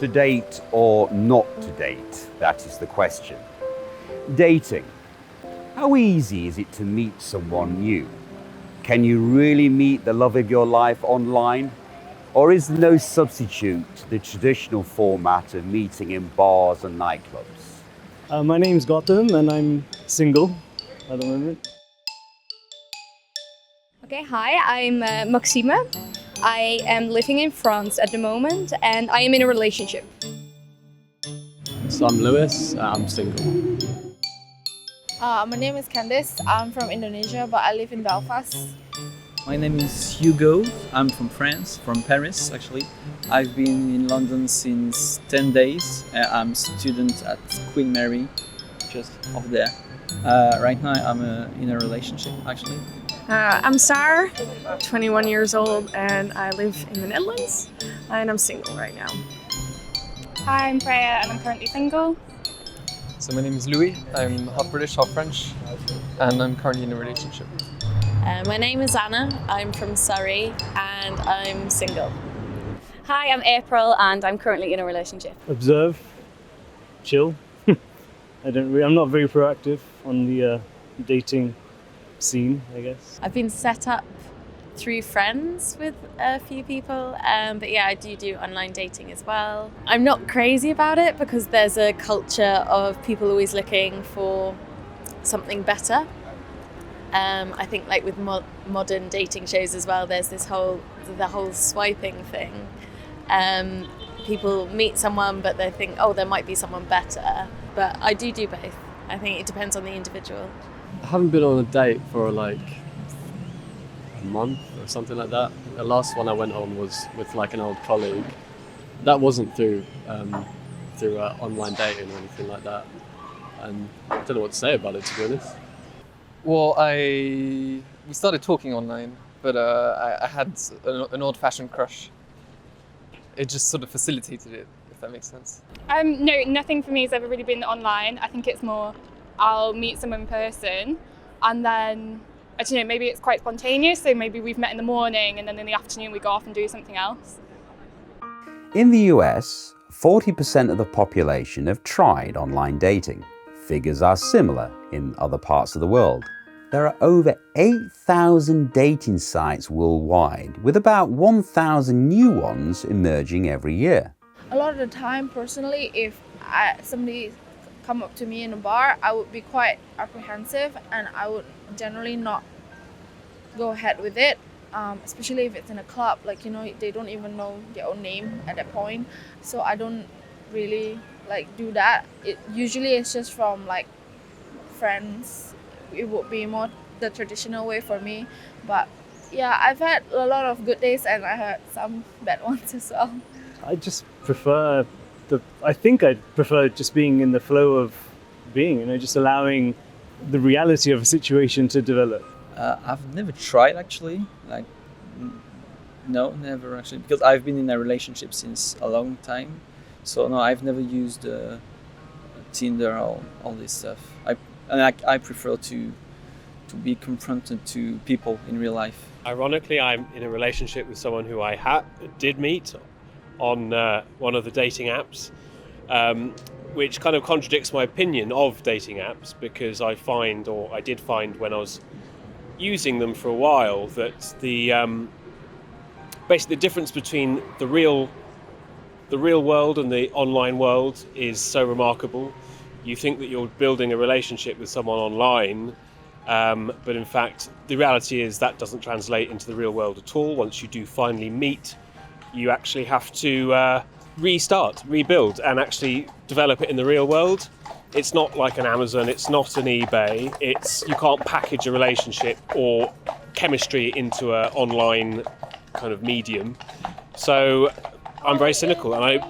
To date or not to date? That is the question. Dating. How easy is it to meet someone new? Can you really meet the love of your life online? Or is there no substitute to the traditional format of meeting in bars and nightclubs? My name's Gautam and I'm single at the moment. Okay, hi, I'm Maxima. I am living in France at the moment and I am in a relationship. So I'm Lewis, I'm single. My name is Candice. I'm from Indonesia, but I live in Belfast. My name is Hugo. I'm from France, from Paris actually. I've been in London since 10 days. I'm a student at Queen Mary, just off there. Right now I'm in a relationship actually. I'm Sar, 21 years old, and I live in the Netherlands, and I'm single right now. Hi, I'm Freya and I'm currently single. So my name is Louis, I'm half British, half French, and I'm currently in a relationship. My name is Anna, I'm from Surrey, and I'm single. Hi, I'm April and I'm currently in a relationship. Observe, chill. I'm not very proactive on the dating scene, I guess. I've been set up through friends with a few people, but yeah, I do online dating as well. I'm not crazy about it because there's a culture of people always looking for something better. I think like with modern dating shows as well, there's the whole swiping thing. People meet someone but they think, oh, there might be someone better. But I do both. I think it depends on the individual. I haven't been on a date for like a month or something like that. The last one I went on was with like an old colleague. That wasn't through online dating or anything like that. And I don't know what to say about it, to be honest. Well, we started talking online, but I had an old-fashioned crush. It just sort of facilitated it, if that makes sense. No, nothing for me has ever really been online. I think it's more I'll meet someone in person and then, I don't know, maybe it's quite spontaneous, so maybe we've met in the morning and then in the afternoon we go off and do something else. In the US, 40% of the population have tried online dating. Figures are similar in other parts of the world. There are over 8,000 dating sites worldwide, with about 1,000 new ones emerging every year. A lot of the time, personally, if somebody come up to me in a bar, I would be quite apprehensive and I would generally not go ahead with it, especially if it's in a club, like, you know, they don't even know their own name at that point. So I don't really do that. Usually it's just from like friends. It would be more the traditional way for me. But yeah, I've had a lot of good days and I had some bad ones as well. I just prefer I think I prefer just being in the flow of being, just allowing the reality of a situation to develop. I've never tried actually, no, never actually, because I've been in a relationship since a long time. So no, I've never used Tinder or all this stuff. I prefer to be confronted to people in real life. Ironically, I'm in a relationship with someone who I did meet on one of the dating apps, which kind of contradicts my opinion of dating apps, because I did find when I was using them for a while that basically the difference between the real world and the online world is so remarkable. You think that you're building a relationship with someone online, but in fact the reality is that doesn't translate into the real world at all. Once you do finally meet, you actually have to rebuild and actually develop it in the real world. It's not like an Amazon, it's not an eBay, you can't package a relationship or chemistry into an online kind of medium. So I'm very cynical, and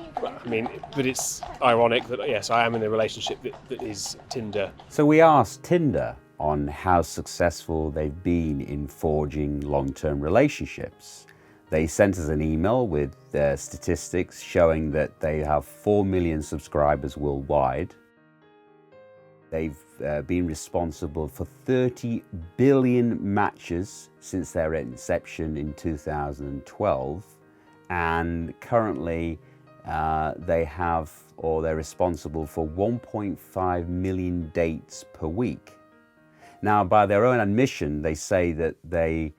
but it's ironic that yes, I am in a relationship that is Tinder. So we asked Tinder on how successful they've been in forging long-term relationships. They sent us an email with statistics showing that they have 4 million subscribers worldwide. They've been responsible for 30 billion matches since their inception in 2012, and currently they have, or they're responsible for 1.5 million dates per week. Now, by their own admission, they say that they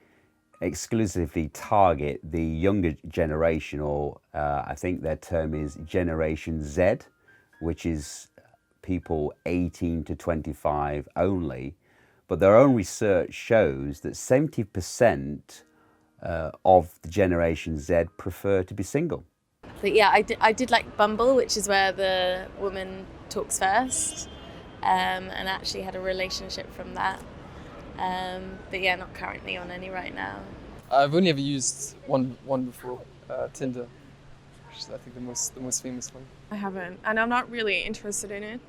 exclusively target the younger generation, or I think their term is Generation Z, which is people 18 to 25 only. But their own research shows that 70% of the Generation Z prefer to be single. But yeah, I did like Bumble, which is where the woman talks first, and actually had a relationship from that. But yeah, not currently on any right now. I've only ever used one before, Tinder, which is I think the most famous one. I haven't, and I'm not really interested in it.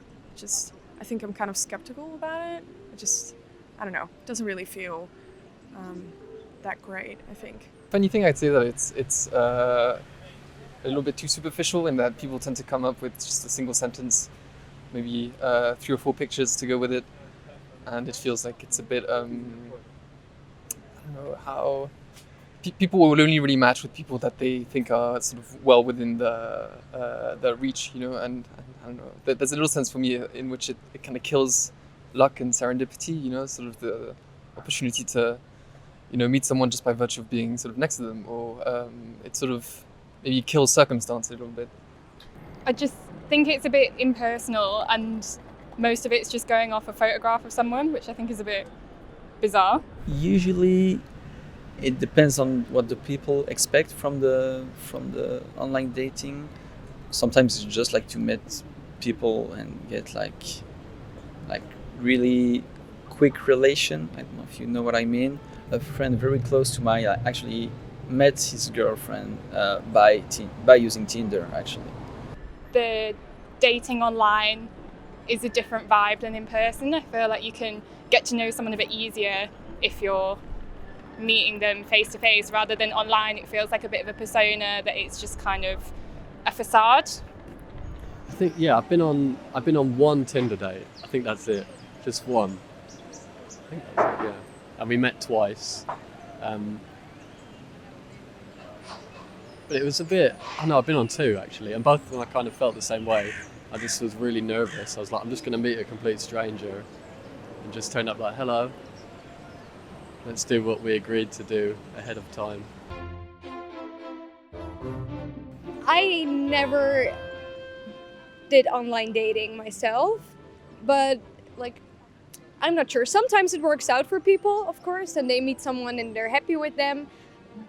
I think I'm kind of skeptical about it. I don't know, it doesn't really feel that great, I think. Funny thing, I'd say that it's a little bit too superficial in that people tend to come up with just a single sentence, maybe 3 or 4 pictures to go with it, and it feels like it's a bit, I don't know how, people will only really match with people that they think are sort of well within the reach, you know, and I don't know, there's a little sense for me in which it kind of kills luck and serendipity, you know, sort of the opportunity to, you know, meet someone just by virtue of being sort of next to them, or it sort of maybe kills circumstance a little bit. I just think it's a bit impersonal, and most of it's just going off a photograph of someone, which I think is a bit bizarre. Usually it depends on what the people expect from the online dating. Sometimes it's just like to meet people and get like really quick relation. I don't know if you know what I mean. A friend very close to mine actually met his girlfriend by using Tinder, actually. The dating online is a different vibe than in person. I feel like you can get to know someone a bit easier if you're meeting them face to face, rather than online. It feels like a bit of a persona, that it's just kind of a facade. I think, yeah, I've been on one Tinder date. I think that's it, just one. I think that's it, yeah. And we met twice. But it was a bit, I know I've been on 2 actually, and both of them I kind of felt the same way. I just was really nervous. I was like, I'm just going to meet a complete stranger and just turn up like, hello, let's do what we agreed to do ahead of time. I never did online dating myself, but like, I'm not sure. Sometimes it works out for people, of course, and they meet someone and they're happy with them.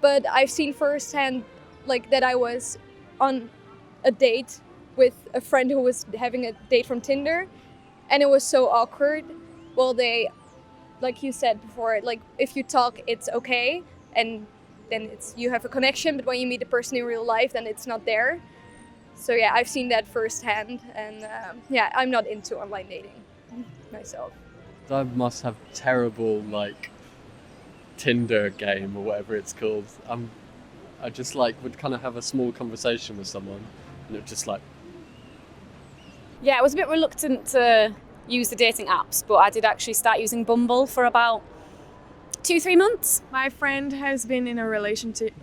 But I've seen firsthand like that I was on a date with a friend who was having a date from Tinder, and it was so awkward. Well, they, like you said before, like if you talk, it's okay, and then you have a connection, but when you meet the person in real life, then it's not there. So yeah, I've seen that firsthand, and yeah, I'm not into online dating myself. I must have terrible like Tinder game or whatever it's called. I just like would kind of have a small conversation with someone, and it was just like. Yeah, I was a bit reluctant to use the dating apps, but I did actually start using Bumble for about 2-3 months. My friend has been in a relationship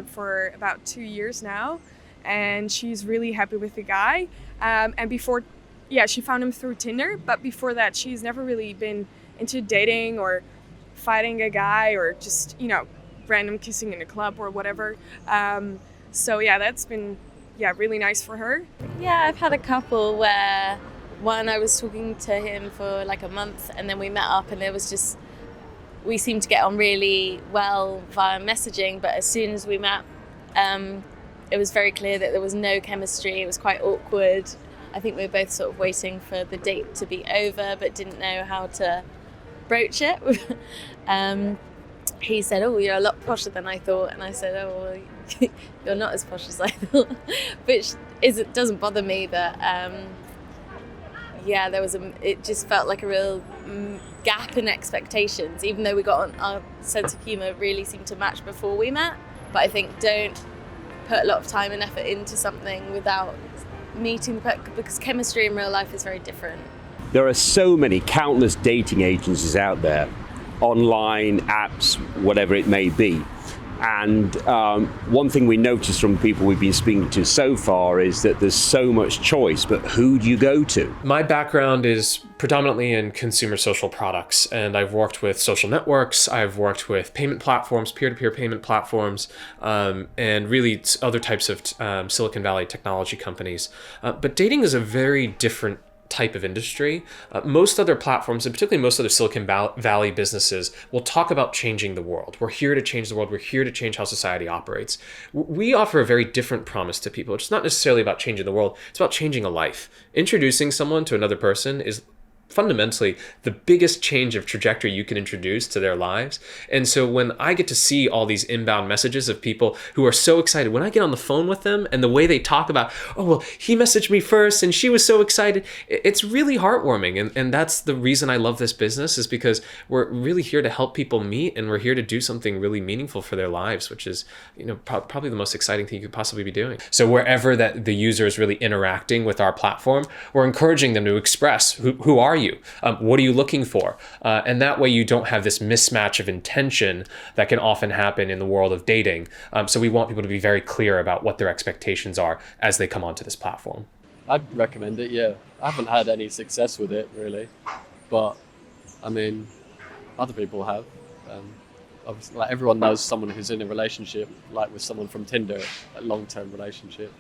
for about 2 years now, and she's really happy with the guy. And before, yeah, she found him through Tinder, but before that, she's never really been into dating or fighting a guy or just, you know, random kissing in a club or whatever. So yeah, that's been really nice for her. Yeah, I've had a couple where one, I was talking to him for like a month, and then we met up, and we seemed to get on really well via messaging, but as soon as we met, it was very clear that there was no chemistry. It was quite awkward. I think we were both sort of waiting for the date to be over, but didn't know how to broach it. He said, "Oh, you're a lot posher than I thought," and I said, "Oh, well, you're not as posh as I thought," which doesn't bother me, but yeah, it just felt like a real gap in expectations, even though we got on, our sense of humour really seemed to match before we met. But I think don't put a lot of time and effort into something without meeting, because chemistry in real life is very different. There are so many countless dating agencies out there, online, apps, whatever it may be. And one thing we noticed from people we've been speaking to so far is that there's so much choice, but who do you go to? My background is predominantly in consumer social products, and I've worked with social networks, I've worked with payment platforms, peer-to-peer payment platforms, and really other types of Silicon Valley technology companies. But dating is a very different type of industry. Most other platforms, and particularly most other Silicon Valley businesses, will talk about changing the world. We're here to change the world. We're here to change how society operates. We offer a very different promise to people. It's not necessarily about changing the world. It's about changing a life. Introducing someone to another person is fundamentally the biggest change of trajectory you can introduce to their lives. And so when I get to see all these inbound messages of people who are so excited, when I get on the phone with them and the way they talk about, oh, well, he messaged me first and she was so excited, it's really heartwarming. And that's the reason I love this business, is because we're really here to help people meet, and we're here to do something really meaningful for their lives, which is, probably the most exciting thing you could possibly be doing. So wherever that the user is really interacting with our platform, we're encouraging them to express, who are you? What are you looking for? And that way you don't have this mismatch of intention that can often happen in the world of dating. So we want people to be very clear about what their expectations are as they come onto this platform. I'd recommend it, yeah. I haven't had any success with it, really. But, I mean, other people have. Obviously, like, everyone knows someone who's in a relationship, like with someone from Tinder, a long-term relationship.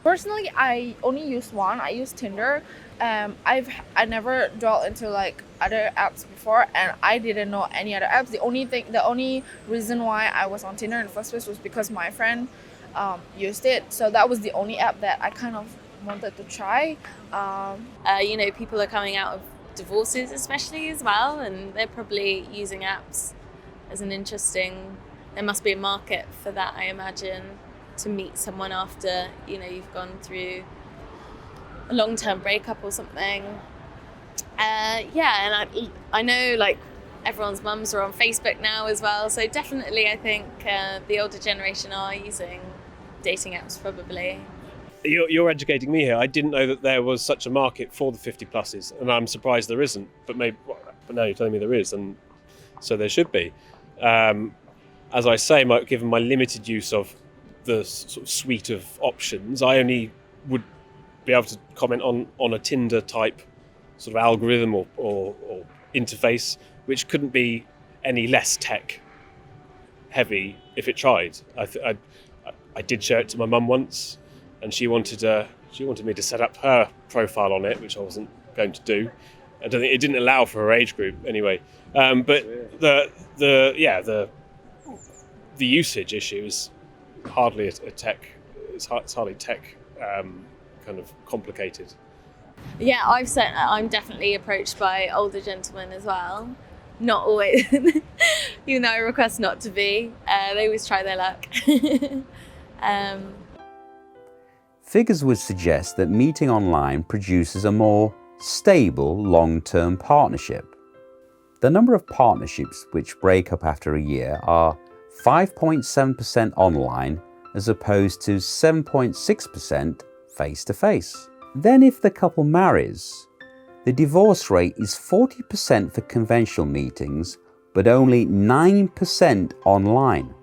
Personally, I only use one. I use Tinder. I never dwelt into like other apps before, and I didn't know any other apps. The only reason why I was on Tinder in the first place was because my friend used it. So that was the only app that I kind of wanted to try. People are coming out of divorces especially as well, and they're probably using apps as an interesting, there must be a market for that, I imagine, to meet someone after, you've gone through a long-term breakup or something. And I know like everyone's mums are on Facebook now as well, so definitely I think the older generation are using dating apps probably. You're educating me here. I didn't know that there was such a market for the 50 pluses, and I'm surprised there isn't. But now you're telling me there is, and so there should be. As I say, given my limited use of the sort of suite of options, I only would be able to comment on a Tinder type sort of algorithm or interface, which couldn't be any less tech heavy if it tried. I did share it to my mum once, and she wanted me to set up her profile on it, which I wasn't going to do. I don't think it didn't allow for her age group anyway. But the usage issue is hardly a tech. It's hardly tech kind of complicated. Yeah, I'm definitely approached by older gentlemen as well. Not always, even though I request not to be. They always try their luck. Figures would suggest that meeting online produces a more stable long-term partnership. The number of partnerships which break up after a year are 5.7% online as opposed to 7.6% face-to-face. Then if the couple marries, the divorce rate is 40% for conventional meetings, but only 9% online.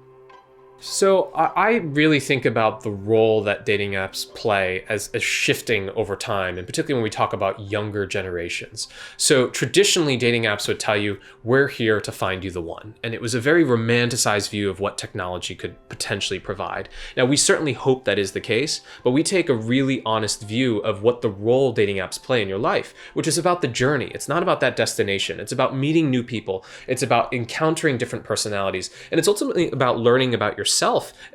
So I really think about the role that dating apps play as shifting over time, and particularly when we talk about younger generations. So traditionally, dating apps would tell you, we're here to find you the one. And it was a very romanticized view of what technology could potentially provide. Now, we certainly hope that is the case, but we take a really honest view of what the role dating apps play in your life, which is about the journey. It's not about that destination. It's about meeting new people. It's about encountering different personalities. And it's ultimately about learning about yourself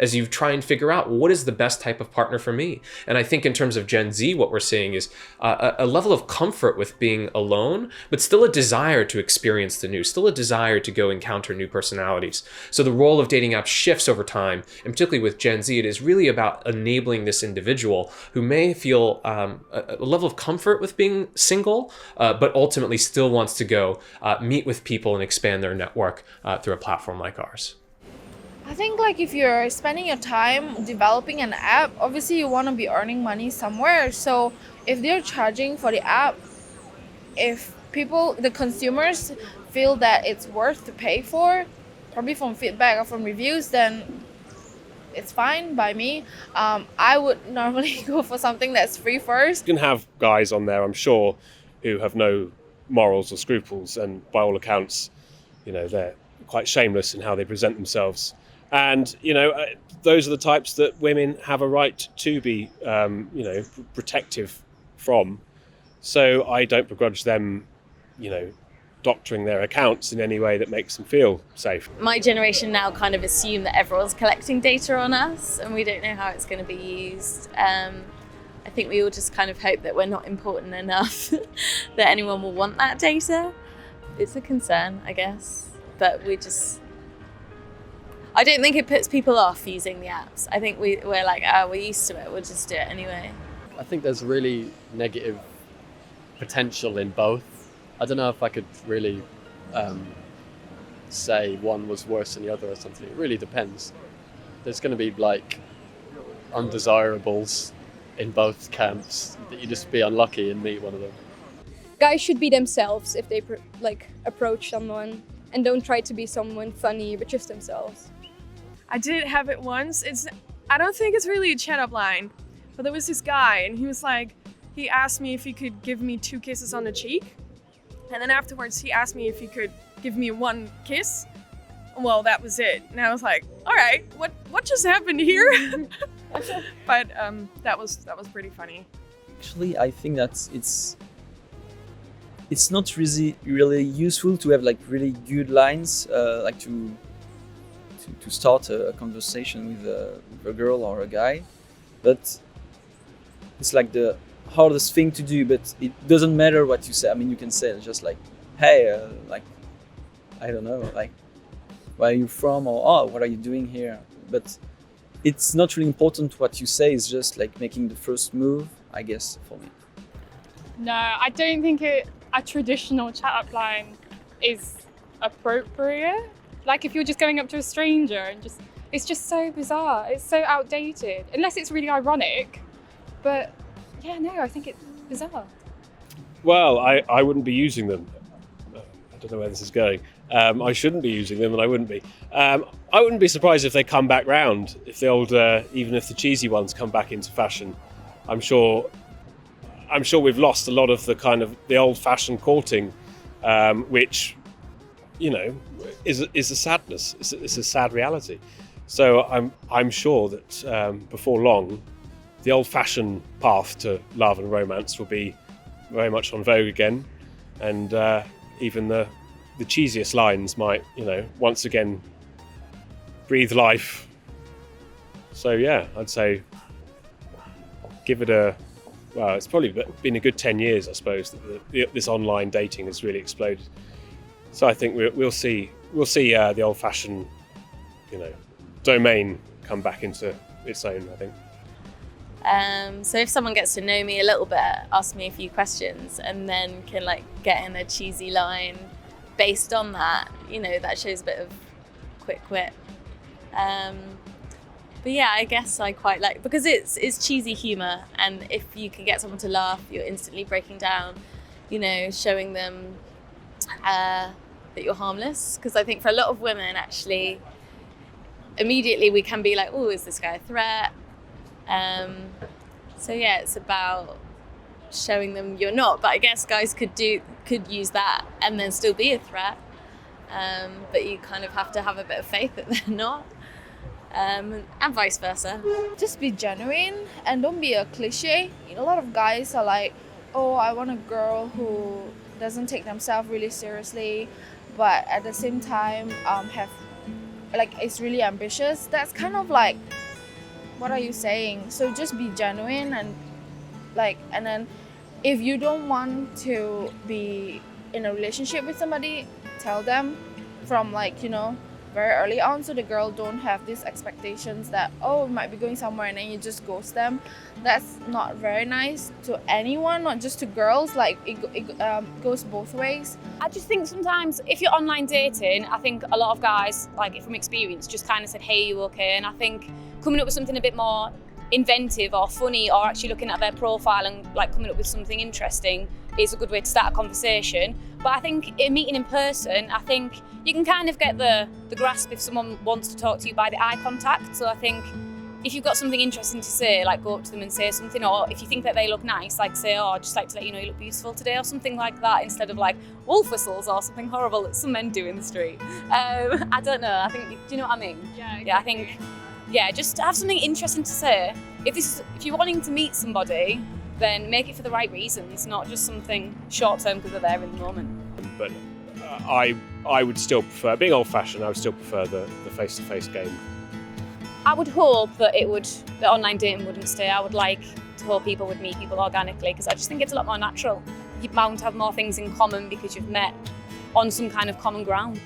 as you try and figure out what is the best type of partner for me. And I think in terms of Gen Z, what we're seeing is a level of comfort with being alone, but still a desire to experience the new, still a desire to go encounter new personalities. So the role of dating apps shifts over time, and particularly with Gen Z, it is really about enabling this individual who may feel a level of comfort with being single, but ultimately still wants to go meet with people and expand their network through a platform like ours. I think like if you're spending your time developing an app, obviously you want to be earning money somewhere. So if they're charging for the app, if the consumers feel that it's worth to pay for, probably from feedback or from reviews, then it's fine by me. I would normally go for something that's free first. You can have guys on there, I'm sure, who have no morals or scruples, and by all accounts, you know, they're quite shameless in how they present themselves. And, you know, those are the types that women have a right to be, you know, protective from. So I don't begrudge them, you know, doctoring their accounts in any way that makes them feel safe. My generation now kind of assume that everyone's collecting data on us and we don't know how it's going to be used. I think we all just kind of hope that we're not important enough that anyone will want that data. It's a concern, I guess, but I don't think it puts people off using the apps. I think we're like, oh, we're used to it, we'll just do it anyway. I think there's really negative potential in both. I don't know if I could really say one was worse than the other or something. It really depends. There's going to be like undesirables in both camps that you just be unlucky and meet one of them. Guys should be themselves if they approach someone, and don't try to be someone funny, but just themselves. I did have it once. I don't think it's really a chat up line, but there was this guy and he asked me if he could give me 2 kisses on the cheek. And then afterwards he asked me if he could give me 1 kiss. Well, that was it. And I was like, all right, what just happened here? But that was pretty funny. Actually, I think that it's not really useful to have like really good lines, like to start a conversation with a girl or a guy, but it's like the hardest thing to do. But it doesn't matter what you say. I mean, you can say just like, hey, like, I don't know, like, where are you from, or oh, what are you doing here? But it's not really important what you say. It's just like making the first move, I guess, for me. No, I don't think a traditional chat up line is appropriate. Like if you're just going up to a stranger and it's just so bizarre. It's so outdated, unless it's really ironic. But yeah, no, I think it's bizarre. Well, I wouldn't be using them. I don't know where this is going. I shouldn't be using them, and I wouldn't be. I wouldn't be surprised if they come back round, if the old, even if the cheesy ones come back into fashion. I'm sure we've lost a lot of the kind of the old-fashioned courting, which, you know, is a sadness. It's a sad reality. So I'm sure that before long, the old-fashioned path to love and romance will be very much on vogue again, and even the cheesiest lines might, you know, once again breathe life. So yeah, I'd say give it a. Well, it's probably been a good 10 years, I suppose, that this online dating has really exploded. So I think we'll see the old-fashioned, you know, domain come back into its own, I think. So if someone gets to know me a little bit, ask me a few questions, and then can like get in a cheesy line based on that, you know, that shows a bit of quick wit. But yeah, I guess I quite like, because it's cheesy humour, and if you can get someone to laugh, you're instantly breaking down, you know, showing them that you're harmless. Because I think for a lot of women, actually, immediately we can be like, oh, is this guy a threat? So yeah, it's about showing them you're not. But I guess guys could use that and then still be a threat. But you kind of have to have a bit of faith that they're not. And vice versa. Just be genuine and don't be a cliche. You know, a lot of guys are like, oh, I want a girl who doesn't take themselves really seriously, but at the same time is really ambitious. That's kind of like, what are you saying? So just be genuine and then if you don't want to be in a relationship with somebody, tell them from very early on, so the girl don't have these expectations that, oh, we might be going somewhere and then you just ghost them. That's not very nice to anyone, not just to girls. Like it goes both ways. I just think sometimes if you're online dating, I think a lot of guys, like from experience, just kind of said, hey, you okay? And I think coming up with something a bit more inventive or funny, or actually looking at their profile and like coming up with something interesting is a good way to start a conversation. But I think in meeting in person, I think you can kind of get the grasp if someone wants to talk to you by the eye contact. So I think if you've got something interesting to say, like go up to them and say something, or if you think that they look nice, like say, oh, I'd just like to let you know you look beautiful today, or something like that, instead of like wolf whistles or something horrible that some men do in the street. I don't know, I think, do you know what I mean? Yeah, exactly. Yeah, I think, yeah, just have something interesting to say. If you're wanting to meet somebody, then make it for the right reasons, not just something short term because they're there in the moment. But I would still prefer, being old-fashioned, I would still prefer the face-to-face game. I would hope that that online dating wouldn't stay. I would like to hope people would meet people organically, because I just think it's a lot more natural. You're bound to have more things in common because you've met on some kind of common ground.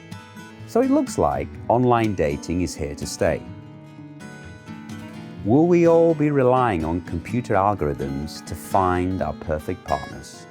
So it looks like online dating is here to stay. Will we all be relying on computer algorithms to find our perfect partners?